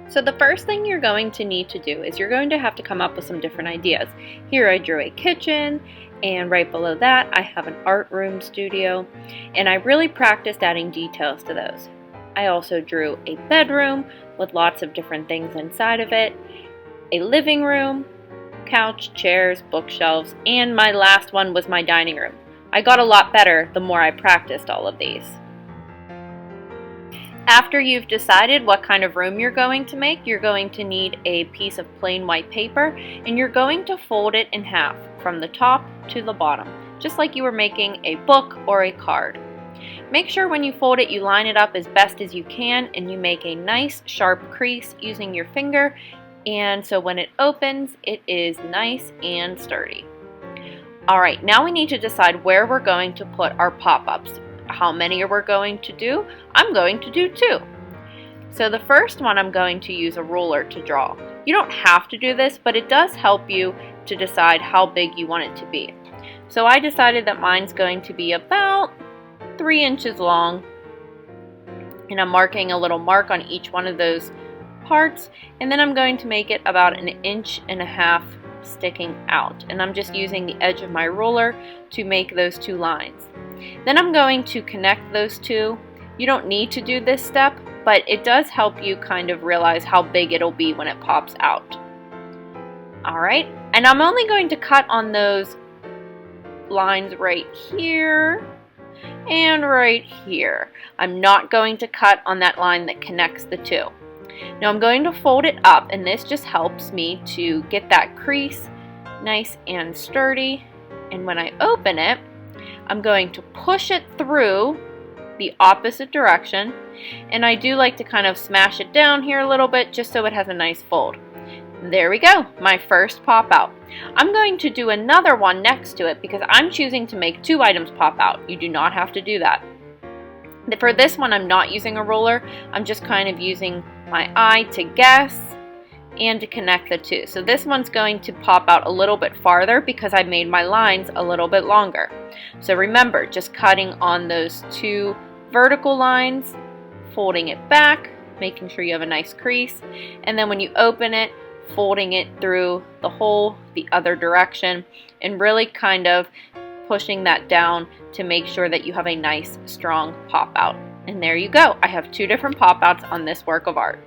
So the first thing you're going to need to do is you're going to have to come up with some different ideas. Here I drew a kitchen, and right below that I have an art room studio, and I really practiced adding details to those. I also drew a bedroom with lots of different things inside of it, a living room, couch, chairs, bookshelves, and my last one was my dining room. I got a lot better the more I practiced all of these. After you've decided what kind of room you're going to make, you're going to need a piece of plain white paper, and you're going to fold it in half from the top to the bottom, just like you were making a book or a card. Make sure when you fold it you line it up as best as you can and you make a nice sharp crease using your finger, and so when it opens it is nice and sturdy. Alright, now we need to decide where we're going to put our pop-ups. How many are we going to do? I'm going to do 2. So the first one I'm going to use a ruler to draw. You don't have to do this, but it does help you to decide how big you want it to be. So I decided that mine's going to be about 3 inches long, and I'm marking a little mark on each one of those parts, and then I'm going to make it about 1.5 inches sticking out, and I'm just using the edge of my ruler to make those 2 lines. Then I'm going to connect those 2. You don't need to do this step, but it does help you kind of realize how big it'll be when it pops out. Alright, and I'm only going to cut on those lines right here and right here. I'm not going to cut on that line that connects the 2. Now I'm going to fold it up, and this just helps me to get that crease nice and sturdy, and when I open it I'm going to push it through the opposite direction, and I do like to kind of smash it down here a little bit just so it has a nice fold. There we go, my first pop out. I'm going to do another one next to it because I'm choosing to make 2 items pop out. You do not have to do that. For this one I'm not using a ruler, I'm just kind of using my eye to guess and to connect the 2. So this one's going to pop out a little bit farther because I made my lines a little bit longer. So remember, just cutting on those 2 vertical lines, folding it back, making sure you have a nice crease, and then when you open it, folding it through the hole the other direction, and really kind of pushing that down to make sure that you have a nice strong pop out. And there you go, I have 2 different pop outs on this work of art.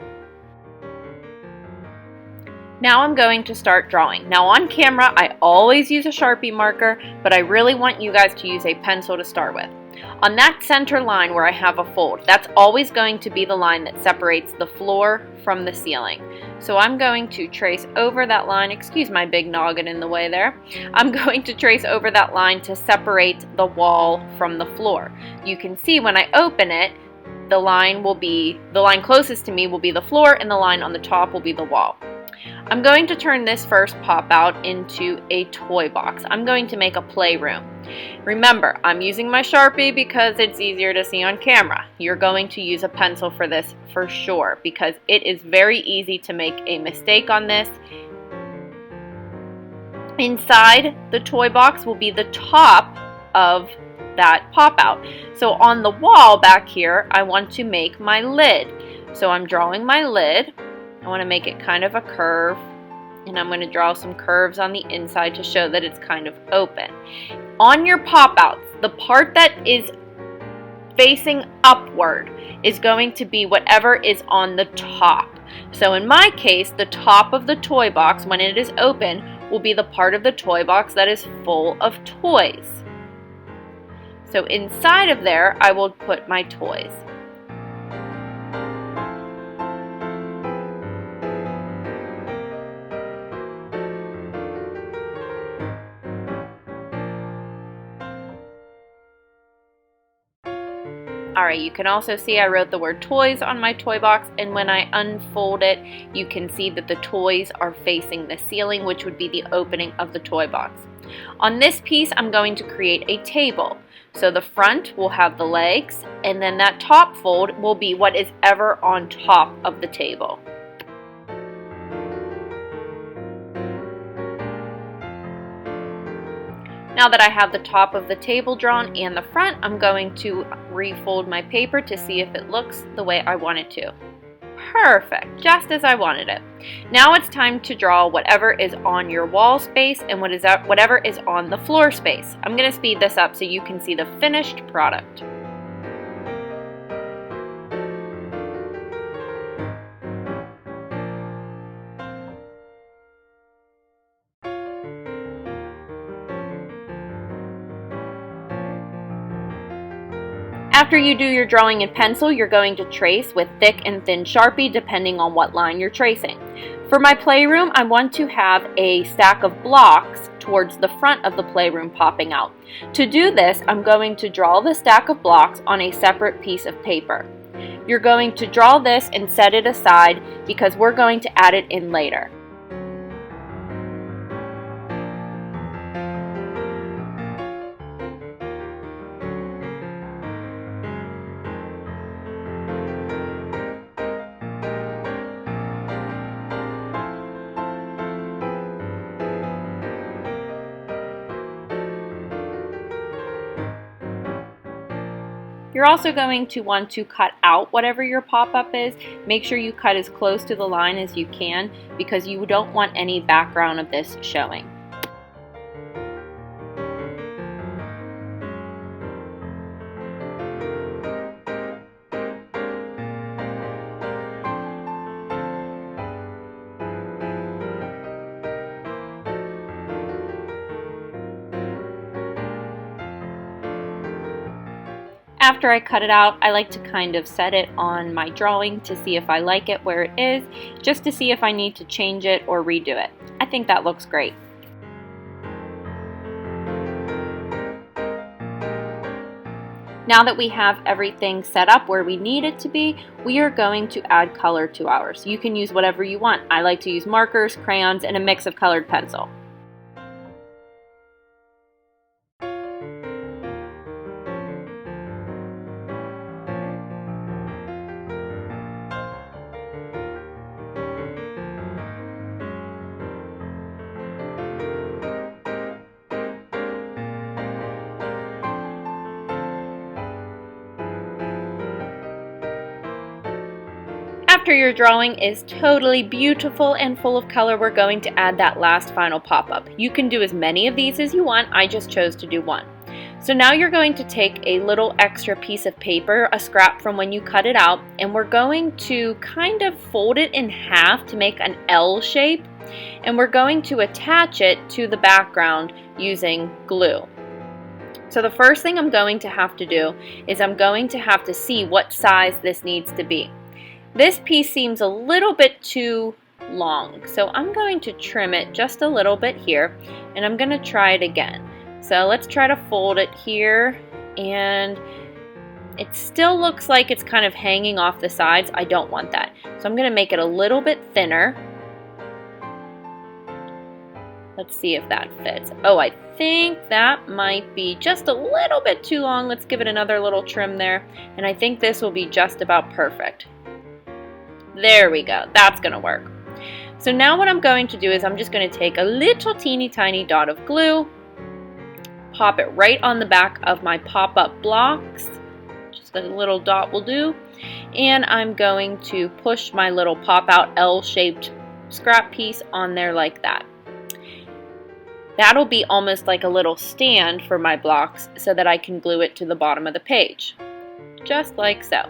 Now I'm going to start drawing. Now on camera I always use a Sharpie marker, but I really want you guys to use a pencil to start with. On that center line where I have a fold, that's always going to be the line that separates the floor from the ceiling. So I'm going to trace over that line, excuse my big noggin in the way there. I'm going to trace over that line to separate the wall from the floor. You can see when I open it, the line closest to me will be the floor, and the line on the top will be the wall. I'm going to turn this first pop out into a toy box. I'm going to make a playroom. Remember, I'm using my Sharpie because it's easier to see on camera. You're going to use a pencil for this for sure because it is very easy to make a mistake on this. Inside the toy box will be the top of that pop out. So on the wall back here, I want to make my lid. So I'm drawing my lid. I want to make it kind of a curve, and I'm going to draw some curves on the inside to show that it's kind of open. On your pop-outs, the part that is facing upward is going to be whatever is on the top. So in my case, the top of the toy box, when it is open, will be the part of the toy box that is full of toys. So inside of there, I will put my toys. Alright, you can also see I wrote the word toys on my toy box, and when I unfold it, you can see that the toys are facing the ceiling, which would be the opening of the toy box. On this piece, I'm going to create a table. So the front will have the legs, and then that top fold will be what is ever on top of the table. Now that I have the top of the table drawn and the front, I'm going to refold my paper to see if it looks the way I want it to. Perfect, just as I wanted it. Now it's time to draw whatever is on your wall space and whatever is on the floor space. I'm going to speed this up so you can see the finished product. After you do your drawing in pencil, you're going to trace with thick and thin Sharpie depending on what line you're tracing. For my playroom, I want to have a stack of blocks towards the front of the playroom popping out. To do this, I'm going to draw the stack of blocks on a separate piece of paper. You're going to draw this and set it aside because we're going to add it in later. You're also going to want to cut out whatever your pop-up is. Make sure you cut as close to the line as you can because you don't want any background of this showing. After I cut it out, I like to kind of set it on my drawing to see if I like it where it is, just to see if I need to change it or redo it. I think that looks great. Now that we have everything set up where we need it to be, we are going to add color to ours. You can use whatever you want. I like to use markers, crayons, and a mix of colored pencil. After your drawing is totally beautiful and full of color, we're going to add that last final pop-up. You can do as many of these as you want. I just chose to do one. So now you're going to take a little extra piece of paper, a scrap from when you cut it out, and we're going to kind of fold it in half to make an L shape, and we're going to attach it to the background using glue. So the first thing I'm going to have to do is I'm going to have to see what size this needs to be. This piece seems a little bit too long, so I'm going to trim it just a little bit here, and I'm going to try it again. So let's try to fold it here, and it still looks like it's kind of hanging off the sides. I don't want that. So I'm going to make it a little bit thinner. Let's see if that fits. Oh, I think that might be just a little bit too long. Let's give it another little trim there, and I think this will be just about perfect. There we go, that's gonna work. So now what I'm going to do is I'm just gonna take a little teeny tiny dot of glue, pop it right on the back of my pop-up blocks, just a little dot will do, and I'm going to push my little pop-out L-shaped scrap piece on there like that. That'll be almost like a little stand for my blocks so that I can glue it to the bottom of the page, just like so.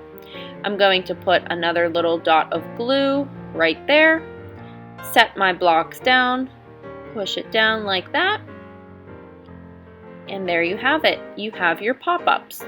I'm going to put another little dot of glue right there, set my blocks down, push it down like that, and there you have it. You have your pop-ups.